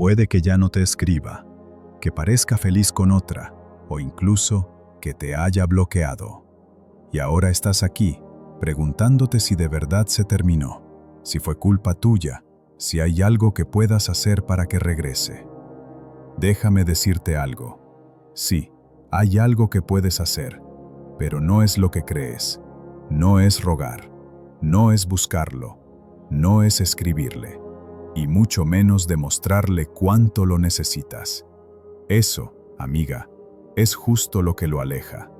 Puede que ya no te escriba, que parezca feliz con otra, o incluso que te haya bloqueado. Y ahora estás aquí, preguntándote si de verdad se terminó, si fue culpa tuya, si hay algo que puedas hacer para que regrese. Déjame decirte algo. Sí, hay algo que puedes hacer, pero no es lo que crees. No es rogar, no es buscarlo, no es escribirle, y mucho menos demostrarle cuánto lo necesitas. Eso, amiga, es justo lo que lo aleja.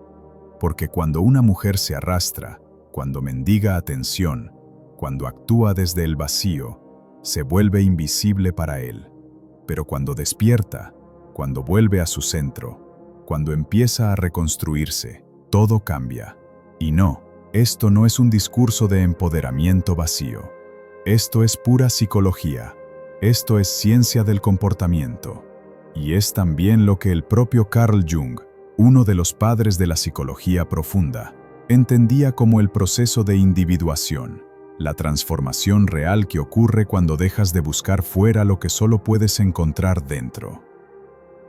Porque cuando una mujer se arrastra, cuando mendiga atención, cuando actúa desde el vacío, se vuelve invisible para él. Pero cuando despierta, cuando vuelve a su centro, cuando empieza a reconstruirse, todo cambia. Y no, esto no es un discurso de empoderamiento vacío. Esto es pura psicología. Esto es ciencia del comportamiento. Y es también lo que el propio Carl Jung, uno de los padres de la psicología profunda, entendía como el proceso de individuación, la transformación real que ocurre cuando dejas de buscar fuera lo que solo puedes encontrar dentro.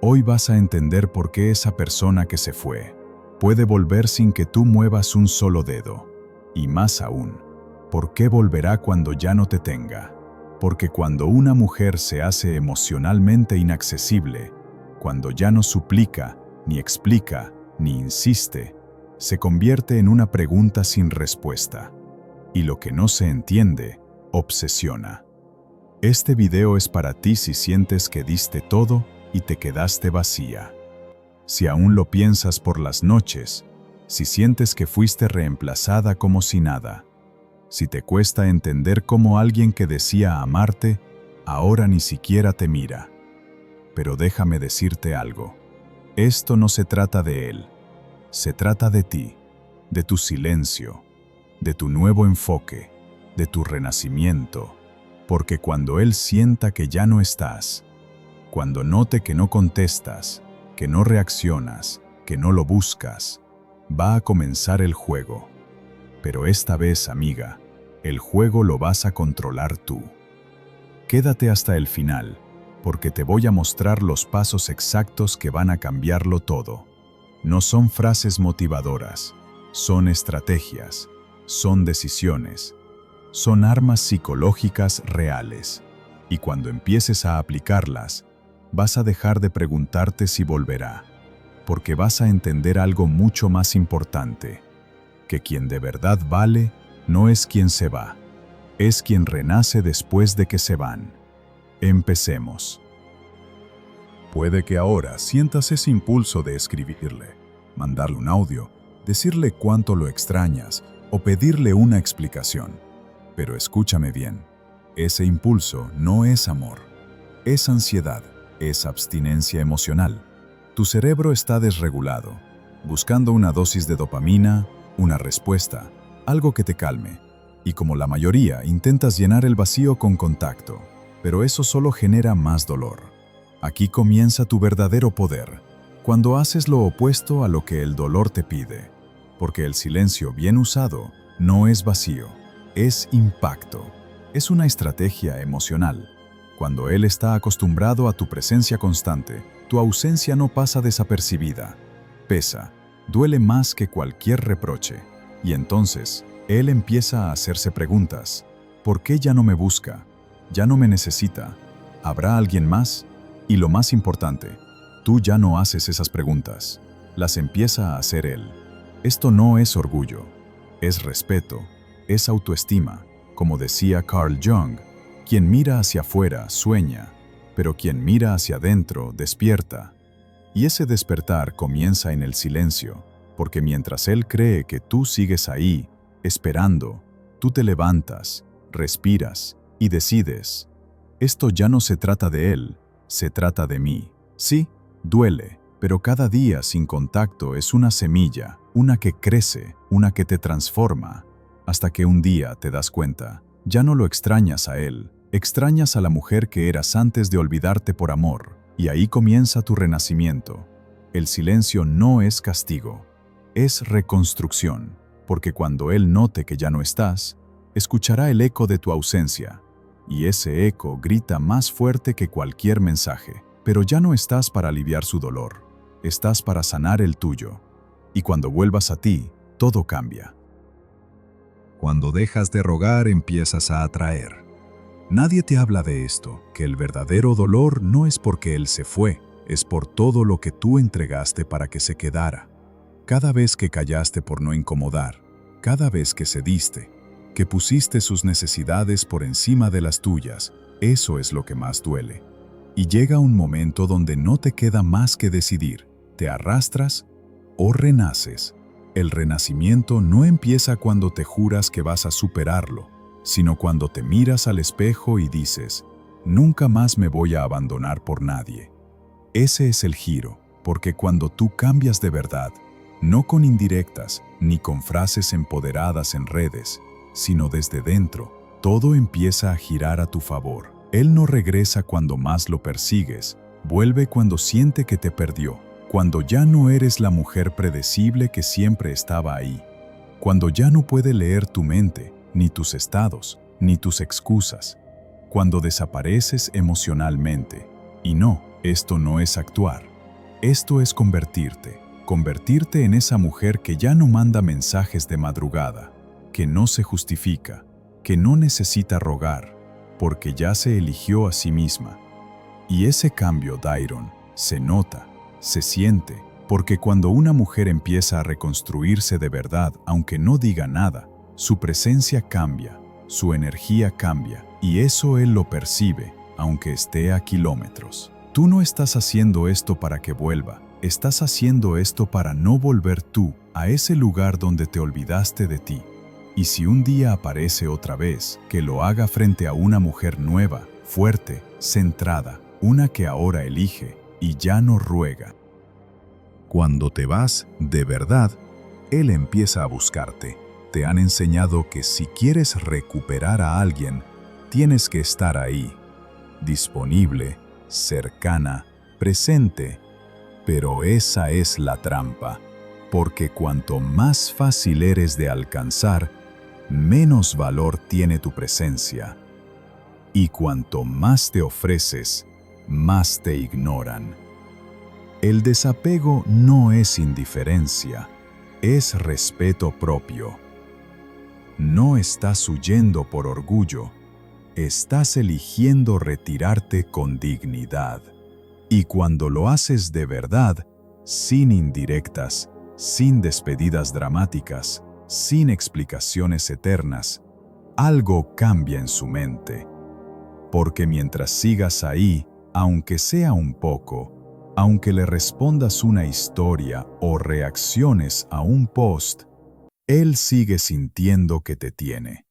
Hoy vas a entender por qué esa persona que se fue puede volver sin que tú muevas un solo dedo. Y más aún, por qué volverá cuando ya no te tenga. Porque cuando una mujer se hace emocionalmente inaccesible, cuando ya no suplica, ni explica, ni insiste, se convierte en una pregunta sin respuesta. Y lo que no se entiende, obsesiona. Este video es para ti si sientes que diste todo y te quedaste vacía. Si aún lo piensas por las noches, si sientes que fuiste reemplazada como si nada, si te cuesta entender cómo alguien que decía amarte, ahora ni siquiera te mira. Pero déjame decirte algo. Esto no se trata de él. Se trata de ti, de tu silencio, de tu nuevo enfoque, de tu renacimiento. Porque cuando él sienta que ya no estás, cuando note que no contestas, que no reaccionas, que no lo buscas, va a comenzar el juego. Pero esta vez, amiga, el juego lo vas a controlar tú. Quédate hasta el final, porque te voy a mostrar los pasos exactos que van a cambiarlo todo. No son frases motivadoras, son estrategias, son decisiones, son armas psicológicas reales. Y cuando empieces a aplicarlas, vas a dejar de preguntarte si volverá, porque vas a entender algo mucho más importante, que quien de verdad vale no es quien se va, es quien renace después de que se van. Empecemos. Puede que ahora sientas ese impulso de escribirle, mandarle un audio, decirle cuánto lo extrañas o pedirle una explicación. Pero escúchame bien, ese impulso no es amor, es ansiedad, es abstinencia emocional. Tu cerebro está desregulado, buscando una dosis de dopamina, una respuesta, algo que te calme. Y como la mayoría, intentas llenar el vacío con contacto, pero eso solo genera más dolor. Aquí comienza tu verdadero poder, cuando haces lo opuesto a lo que el dolor te pide. Porque el silencio bien usado no es vacío, es impacto. Es una estrategia emocional. Cuando él está acostumbrado a tu presencia constante, tu ausencia no pasa desapercibida. Pesa, duele más que cualquier reproche. Y entonces, él empieza a hacerse preguntas. ¿Por qué ya no me busca? ¿Ya no me necesita? ¿Habrá alguien más? Y lo más importante, tú ya no haces esas preguntas. Las empieza a hacer él. Esto no es orgullo, es respeto, es autoestima. Como decía Carl Jung, quien mira hacia afuera sueña, pero quien mira hacia adentro despierta. Y ese despertar comienza en el silencio, porque mientras él cree que tú sigues ahí, esperando, tú te levantas, respiras y decides. Esto ya no se trata de él, se trata de mí. Sí, duele, pero cada día sin contacto es una semilla, una que crece, una que te transforma, hasta que un día te das cuenta, ya no lo extrañas a él, extrañas a la mujer que eras antes de olvidarte por amor, y ahí comienza tu renacimiento. El silencio no es castigo, es reconstrucción, porque cuando él note que ya no estás, escuchará el eco de tu ausencia, y ese eco grita más fuerte que cualquier mensaje. Pero ya no estás para aliviar su dolor, estás para sanar el tuyo. Y cuando vuelvas a ti, todo cambia. Cuando dejas de rogar, empiezas a atraer. Nadie te habla de esto, que el verdadero dolor no es porque él se fue, es por todo lo que tú entregaste para que se quedara. Cada vez que callaste por no incomodar, cada vez que cediste, que pusiste sus necesidades por encima de las tuyas, eso es lo que más duele. Y llega un momento donde no te queda más que decidir, te arrastras o renaces. El renacimiento no empieza cuando te juras que vas a superarlo, sino cuando te miras al espejo y dices, nunca más me voy a abandonar por nadie. Ese es el giro, porque cuando tú cambias de verdad, no con indirectas ni con frases empoderadas en redes, sino desde dentro, todo empieza a girar a tu favor. Él no regresa cuando más lo persigues, vuelve cuando siente que te perdió, cuando ya no eres la mujer predecible que siempre estaba ahí, cuando ya no puede leer tu mente, ni tus estados, ni tus excusas, cuando desapareces emocionalmente. Y no, esto no es actuar, esto es convertirte en esa mujer que ya no manda mensajes de madrugada, que no se justifica, que no necesita rogar, porque ya se eligió a sí misma. Y ese cambio, Dairon, se nota, se siente, porque cuando una mujer empieza a reconstruirse de verdad, aunque no diga nada, su presencia cambia, su energía cambia, y eso él lo percibe, aunque esté a kilómetros. Tú no estás haciendo esto para que vuelva, estás haciendo esto para no volver tú a ese lugar donde te olvidaste de ti. Y si un día aparece otra vez, que lo haga frente a una mujer nueva, fuerte, centrada, una que ahora elige y ya no ruega. Cuando te vas, de verdad, él empieza a buscarte. Te han enseñado que si quieres recuperar a alguien, tienes que estar ahí, disponible, cercana, presente. Pero esa es la trampa, porque cuanto más fácil eres de alcanzar, menos valor tiene tu presencia. Y cuanto más te ofreces, más te ignoran. El desapego no es indiferencia, es respeto propio. No estás huyendo por orgullo, estás eligiendo retirarte con dignidad. Y cuando lo haces de verdad, sin indirectas, sin despedidas dramáticas, sin explicaciones eternas, algo cambia en su mente. Porque mientras sigas ahí, aunque sea un poco, aunque le respondas una historia o reacciones a un post, él sigue sintiendo que te tiene.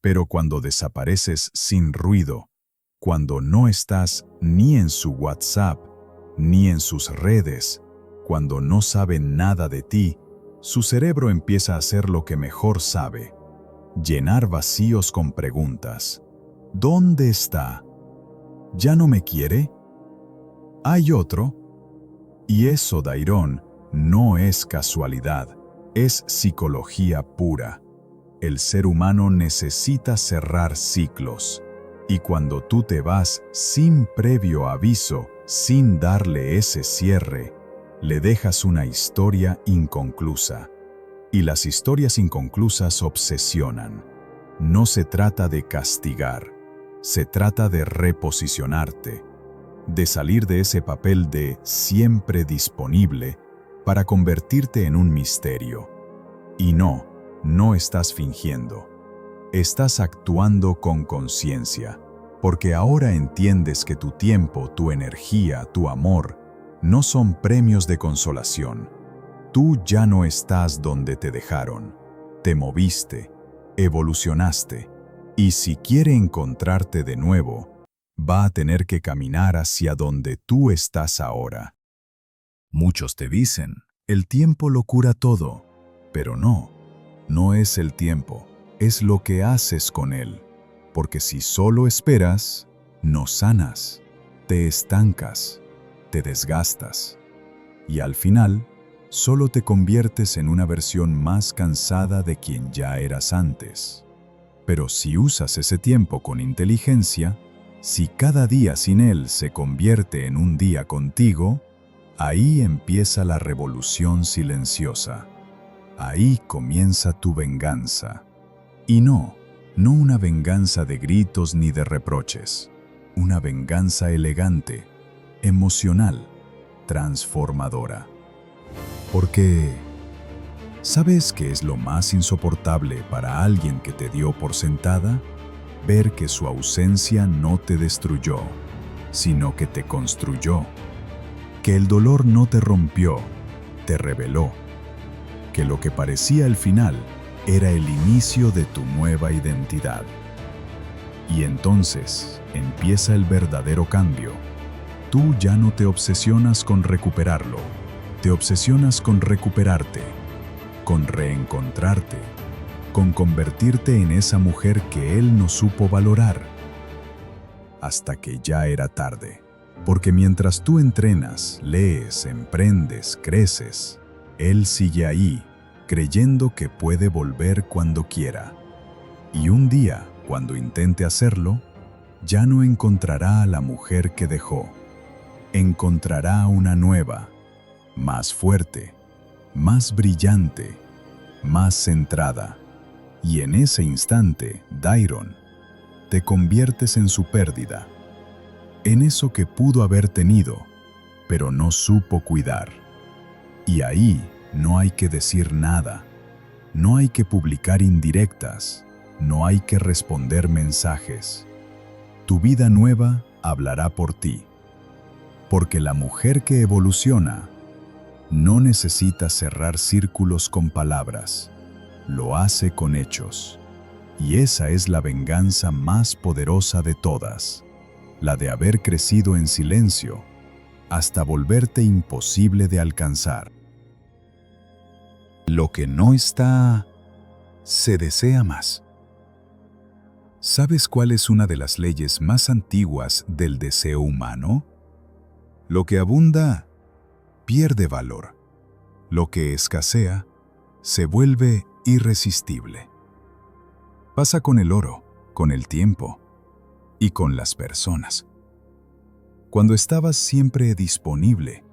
Pero cuando desapareces sin ruido, cuando no estás ni en su WhatsApp, ni en sus redes, cuando no sabe nada de ti, su cerebro empieza a hacer lo que mejor sabe: llenar vacíos con preguntas. ¿Dónde está? ¿Ya no me quiere? ¿Hay otro? Y eso, Dairon, no es casualidad, es psicología pura. El ser humano necesita cerrar ciclos. Y cuando tú te vas sin previo aviso, sin darle ese cierre, le dejas una historia inconclusa. Y las historias inconclusas obsesionan. No se trata de castigar, se trata de reposicionarte, de salir de ese papel de siempre disponible para convertirte en un misterio. Y no estás fingiendo. Estás actuando con conciencia, porque ahora entiendes que tu tiempo, tu energía, tu amor, no son premios de consolación. Tú ya no estás donde te dejaron. Te moviste, evolucionaste, y si quiere encontrarte de nuevo, va a tener que caminar hacia donde tú estás ahora. Muchos te dicen, el tiempo lo cura todo, pero no es el tiempo, es lo que haces con él, porque si solo esperas, no sanas, te estancas, te desgastas, y al final, solo te conviertes en una versión más cansada de quien ya eras antes. Pero si usas ese tiempo con inteligencia, si cada día sin él se convierte en un día contigo, ahí empieza la revolución silenciosa. Ahí comienza tu venganza. Y no una venganza de gritos ni de reproches. Una venganza elegante, emocional, transformadora. Porque, ¿sabes qué es lo más insoportable para alguien que te dio por sentada? Ver que su ausencia no te destruyó, sino que te construyó. Que el dolor no te rompió, te reveló. Que lo que parecía el final era el inicio de tu nueva identidad. Y entonces empieza el verdadero cambio. Tú ya no te obsesionas con recuperarlo, te obsesionas con recuperarte, con reencontrarte, con convertirte en esa mujer que él no supo valorar. Hasta que ya era tarde. Porque mientras tú entrenas, lees, emprendes, creces, él sigue ahí, creyendo que puede volver cuando quiera. Y un día, cuando intente hacerlo, ya no encontrará a la mujer que dejó. Encontrará una nueva, más fuerte, más brillante, más centrada. Y en ese instante, Dairon, te conviertes en su pérdida, en eso que pudo haber tenido, pero no supo cuidar. Y ahí no hay que decir nada, no hay que publicar indirectas, no hay que responder mensajes. Tu vida nueva hablará por ti, porque la mujer que evoluciona no necesita cerrar círculos con palabras, lo hace con hechos. Y esa es la venganza más poderosa de todas, la de haber crecido en silencio hasta volverte imposible de alcanzar. Lo que no está, se desea más. ¿Sabes cuál es una de las leyes más antiguas del deseo humano? Lo que abunda, pierde valor. Lo que escasea, se vuelve irresistible. Pasa con el oro, con el tiempo y con las personas. Cuando estabas siempre disponible,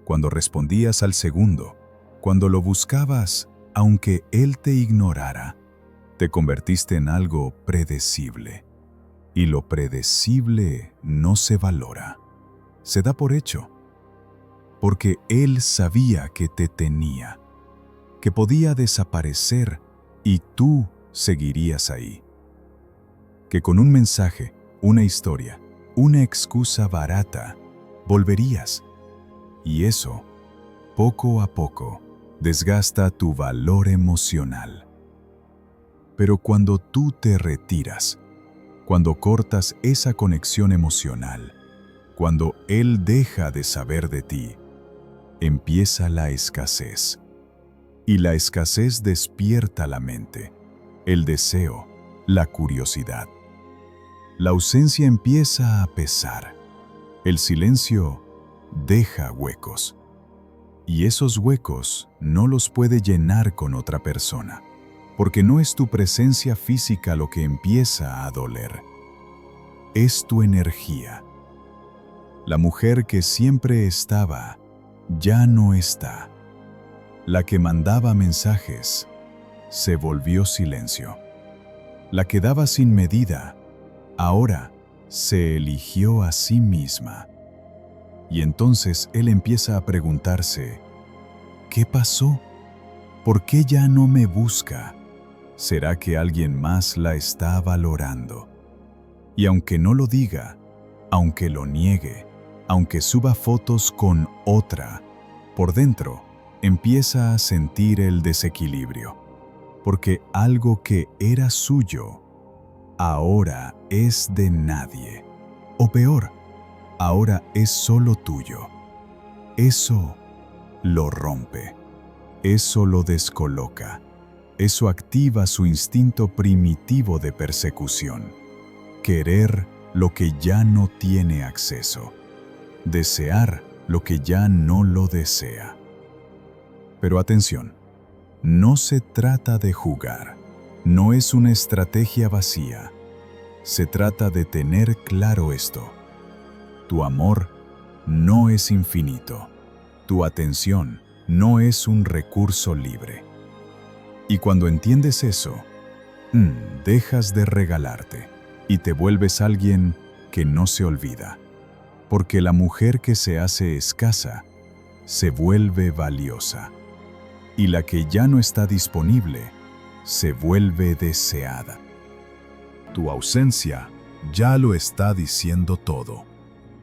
cuando respondías al segundo, cuando lo buscabas, aunque él te ignorara, te convertiste en algo predecible. Y lo predecible no se valora, se da por hecho. Porque él sabía que te tenía, que podía desaparecer y tú seguirías ahí. Que con un mensaje, una historia, una excusa barata, volverías. Y eso, poco a poco, desgasta tu valor emocional. Pero cuando tú te retiras, cuando cortas esa conexión emocional, cuando él deja de saber de ti, empieza la escasez. Y la escasez despierta la mente, el deseo, la curiosidad. La ausencia empieza a pesar. El silencio deja huecos. Y esos huecos no los puede llenar con otra persona, porque no es tu presencia física lo que empieza a doler. Es tu energía. La mujer que siempre estaba, ya no está. La que mandaba mensajes, se volvió silencio. La que daba sin medida, ahora se eligió a sí misma. Y entonces él empieza a preguntarse, ¿qué pasó? ¿Por qué ya no me busca? ¿Será que alguien más la está valorando? Y aunque no lo diga, aunque lo niegue, aunque suba fotos con otra, por dentro empieza a sentir el desequilibrio, porque algo que era suyo, ahora es de nadie. O peor, ahora es solo tuyo. Eso lo rompe, eso lo descoloca, eso activa su instinto primitivo de persecución. Querer lo que ya no tiene acceso, desear lo que ya no lo desea. Pero atención, no se trata de jugar, no es una estrategia vacía. Se trata de tener claro esto. Tu amor no es infinito. Tu atención no es un recurso libre. Y cuando entiendes eso, dejas de regalarte y te vuelves alguien que no se olvida. Porque la mujer que se hace escasa se vuelve valiosa. Y la que ya no está disponible se vuelve deseada. Tu ausencia ya lo está diciendo todo.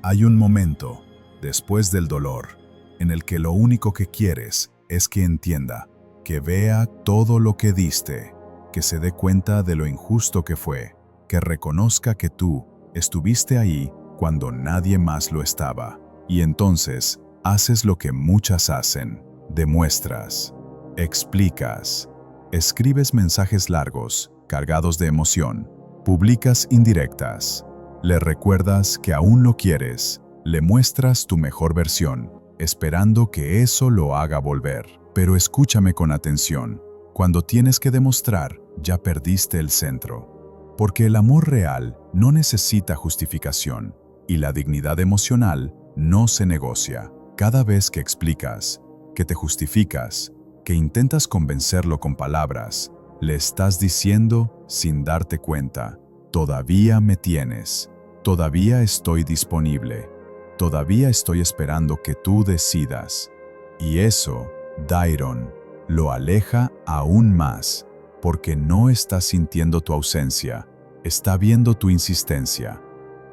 Hay un momento, después del dolor, en el que lo único que quieres es que entienda, que vea todo lo que diste, que se dé cuenta de lo injusto que fue, que reconozca que tú estuviste ahí cuando nadie más lo estaba. Y entonces haces lo que muchas hacen, demuestras, explicas, escribes mensajes largos, cargados de emoción, publicas indirectas, le recuerdas que aún lo quieres, le muestras tu mejor versión, esperando que eso lo haga volver. Pero escúchame con atención, cuando tienes que demostrar, ya perdiste el centro. Porque el amor real no necesita justificación y la dignidad emocional no se negocia. Cada vez que explicas, que te justificas, que intentas convencerlo con palabras, le estás diciendo, sin darte cuenta, todavía me tienes, todavía estoy disponible, todavía estoy esperando que tú decidas. Y eso, Dairon, lo aleja aún más, porque no está sintiendo tu ausencia, está viendo tu insistencia.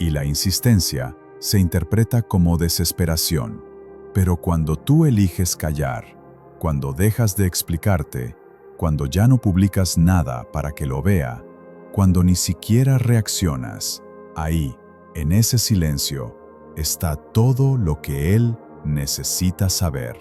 Y la insistencia se interpreta como desesperación. Pero cuando tú eliges callar, cuando dejas de explicarte, cuando ya no publicas nada para que lo vea, cuando ni siquiera reaccionas, ahí, en ese silencio, está todo lo que él necesita saber.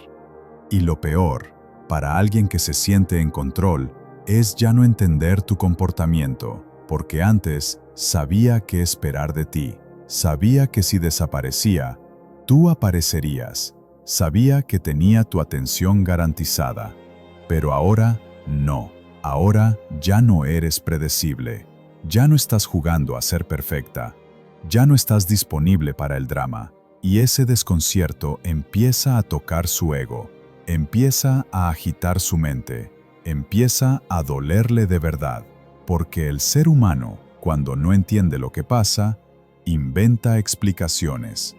Y lo peor, para alguien que se siente en control, es ya no entender tu comportamiento, porque antes sabía qué esperar de ti, sabía que si desaparecía, tú aparecerías, sabía que tenía tu atención garantizada. Pero ahora, no. Ahora ya no eres predecible. Ya no estás jugando a ser perfecta. Ya no estás disponible para el drama. Y ese desconcierto empieza a tocar su ego. Empieza a agitar su mente. Empieza a dolerle de verdad. Porque el ser humano, cuando no entiende lo que pasa, inventa explicaciones.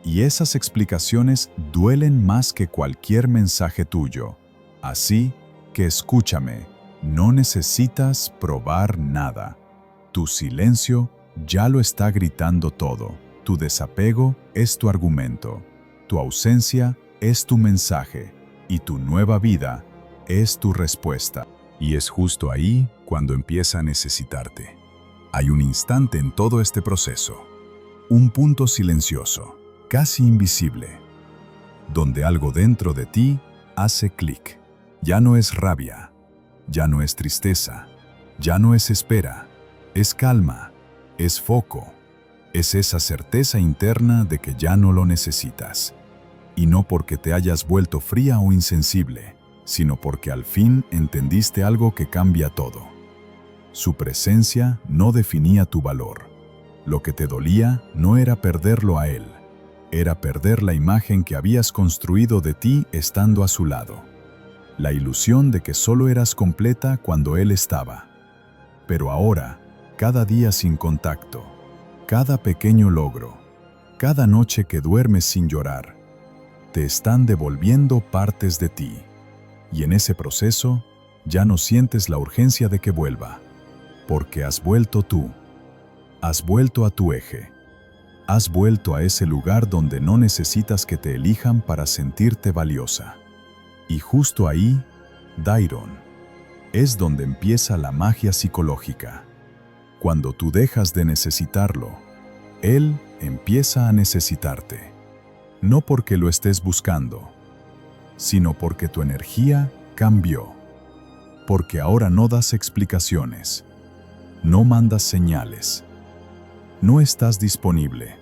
Y esas explicaciones duelen más que cualquier mensaje tuyo. Así que escúchame, no necesitas probar nada. Tu silencio ya lo está gritando todo. Tu desapego es tu argumento. Tu ausencia es tu mensaje. Y tu nueva vida es tu respuesta. Y es justo ahí cuando empieza a necesitarte. Hay un instante en todo este proceso. Un punto silencioso, casi invisible, donde algo dentro de ti hace clic. Ya no es rabia, ya no es tristeza, ya no es espera, es calma, es foco, es esa certeza interna de que ya no lo necesitas. Y no porque te hayas vuelto fría o insensible, sino porque al fin entendiste algo que cambia todo. Su presencia no definía tu valor. Lo que te dolía no era perderlo a él, era perder la imagen que habías construido de ti estando a su lado. La ilusión de que solo eras completa cuando él estaba. Pero ahora, cada día sin contacto, cada pequeño logro, cada noche que duermes sin llorar, te están devolviendo partes de ti. Y en ese proceso, ya no sientes la urgencia de que vuelva, porque has vuelto tú. Has vuelto a tu eje. Has vuelto a ese lugar donde no necesitas que te elijan para sentirte valiosa. Y justo ahí, Dairon, es donde empieza la magia psicológica. Cuando tú dejas de necesitarlo, él empieza a necesitarte. No porque lo estés buscando, sino porque tu energía cambió. Porque ahora no das explicaciones, no mandas señales, no estás disponible.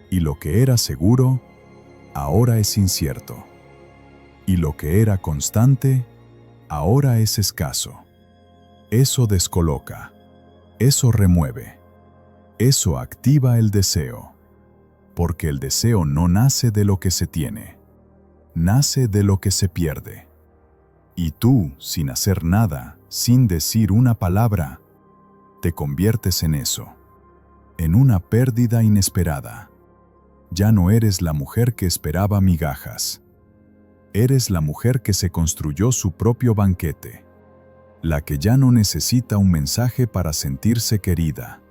Y lo que era seguro, ahora es incierto. Y lo que era constante, ahora es escaso. Eso descoloca, eso remueve, eso activa el deseo, porque el deseo no nace de lo que se tiene, nace de lo que se pierde. Y tú, sin hacer nada, sin decir una palabra, te conviertes en eso, en una pérdida inesperada. Ya no eres la mujer que esperaba migajas. Eres la mujer que se construyó su propio banquete, la que ya no necesita un mensaje para sentirse querida,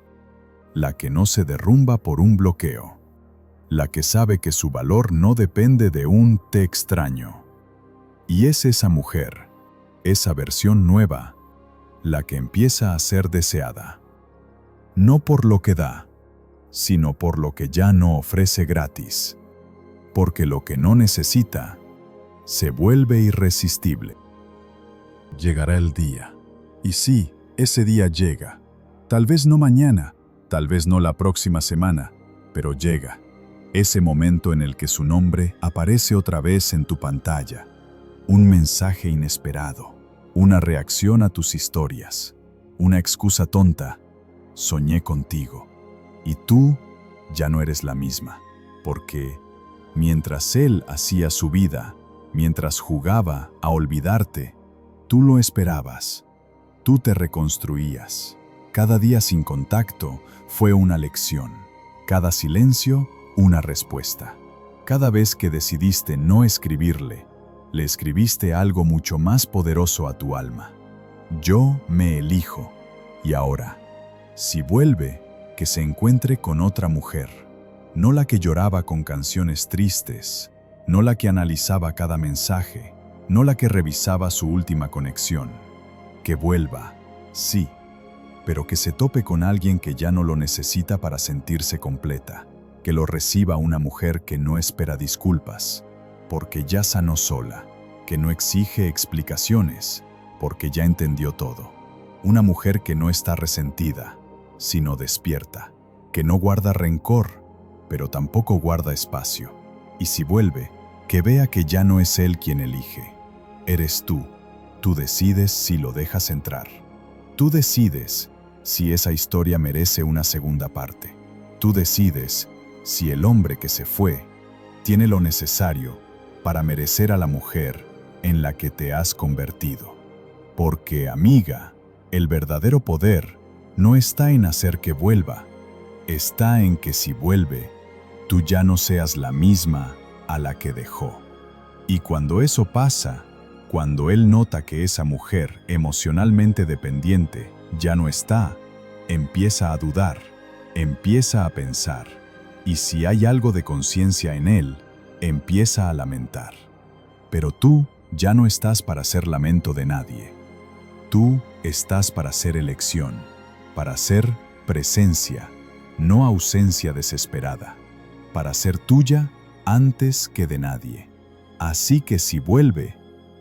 la que no se derrumba por un bloqueo, la que sabe que su valor no depende de un te extraño. Y es esa mujer, esa versión nueva, la que empieza a ser deseada. No por lo que da, sino por lo que ya no ofrece gratis. Porque lo que no necesita se vuelve irresistible. Llegará el día. Y sí, ese día llega. Tal vez no mañana, tal vez no la próxima semana, pero llega. Ese momento en el que su nombre aparece otra vez en tu pantalla. Un mensaje inesperado, una reacción a tus historias, una excusa tonta. Soñé contigo. Y tú ya no eres la misma, porque mientras él hacía su vida, mientras jugaba a olvidarte, tú lo esperabas, tú te reconstruías. Cada día sin contacto fue una lección, cada silencio una respuesta. Cada vez que decidiste no escribirle, le escribiste algo mucho más poderoso a tu alma. Yo me elijo, y ahora, si vuelve, que se encuentre con otra mujer, no la que lloraba con canciones tristes, no la que analizaba cada mensaje, no la que revisaba su última conexión. Que vuelva, sí, pero que se tope con alguien que ya no lo necesita para sentirse completa, que lo reciba una mujer que no espera disculpas, porque ya sanó sola, que no exige explicaciones, porque ya entendió todo. Una mujer que no está resentida, sino despierta, que no guarda rencor, pero tampoco guarda espacio. Y si vuelve, que vea que ya no es él quien elige. Eres tú. Tú decides si lo dejas entrar. Tú decides si esa historia merece una segunda parte. Tú decides si el hombre que se fue tiene lo necesario para merecer a la mujer en la que te has convertido. Porque, amiga, el verdadero poder no está en hacer que vuelva, está en que si vuelve, tú ya no seas la misma a la que dejó. Y cuando eso pasa, cuando él nota que esa mujer emocionalmente dependiente ya no está, empieza a dudar, empieza a pensar, y si hay algo de conciencia en él, empieza a lamentar. Pero tú ya no estás para ser lamento de nadie. Tú estás para ser elección, para ser presencia, no ausencia desesperada, para ser tuya antes que de nadie. Así que si vuelve,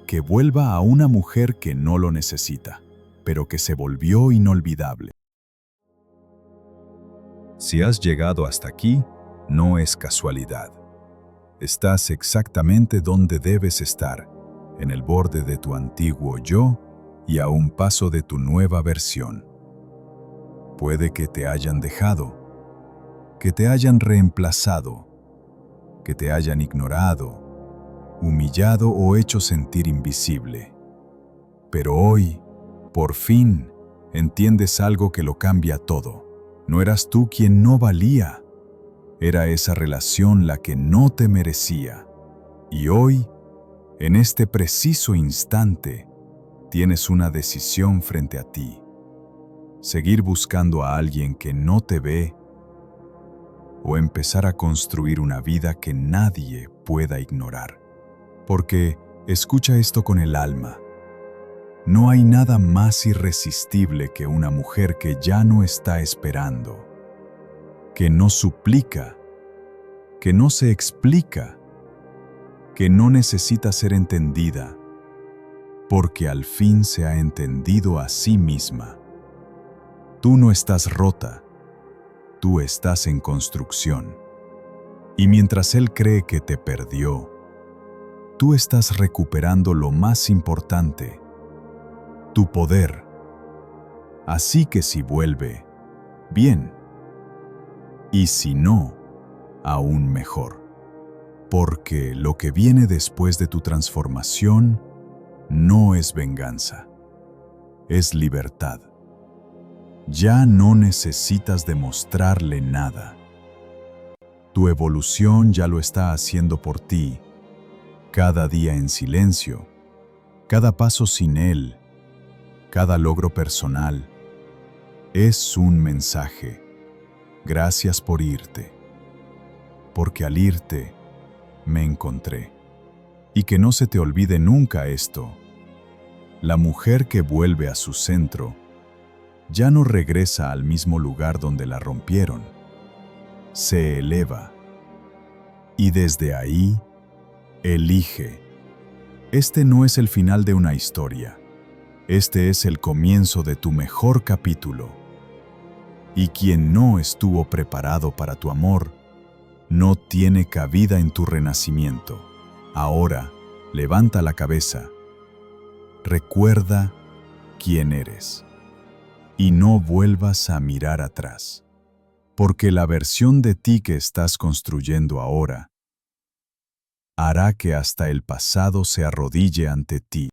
que vuelva a una mujer que no lo necesita, pero que se volvió inolvidable. Si has llegado hasta aquí, no es casualidad. Estás exactamente donde debes estar, en el borde de tu antiguo yo y a un paso de tu nueva versión. Puede que te hayan dejado, que te hayan reemplazado, que te hayan ignorado, humillado o hecho sentir invisible. Pero hoy, por fin, entiendes algo que lo cambia todo. No eras tú quien no valía, era esa relación la que no te merecía. Y hoy, en este preciso instante, tienes una decisión frente a ti. Seguir buscando a alguien que no te ve o empezar a construir una vida que nadie pueda ignorar. Porque, escucha esto con el alma, no hay nada más irresistible que una mujer que ya no está esperando, que no suplica, que no se explica, que no necesita ser entendida, porque al fin se ha entendido a sí misma. Tú no estás rota, tú estás en construcción. Y mientras él cree que te perdió, tú estás recuperando lo más importante, tu poder, Así que si vuelve, bien. Y si no, aún mejor. Porque lo que viene después de tu transformación no es venganza, es libertad. Ya no necesitas demostrarle nada. Tu evolución ya lo está haciendo por ti, cada día en silencio, cada paso sin él, cada logro personal. Es un mensaje. Gracias por irte. Porque al irte, me encontré. Y que no se te olvide nunca esto. La mujer que vuelve a su centro ya no regresa al mismo lugar donde la rompieron. Se eleva. Y desde ahí, elige. Este no es el final de una historia. Este es el comienzo de tu mejor capítulo. Y quien no estuvo preparado para tu amor, no tiene cabida en tu renacimiento. Ahora, levanta la cabeza. Recuerda quién eres. Y no vuelvas a mirar atrás. Porque la versión de ti que estás construyendo ahora hará que hasta el pasado se arrodille ante ti.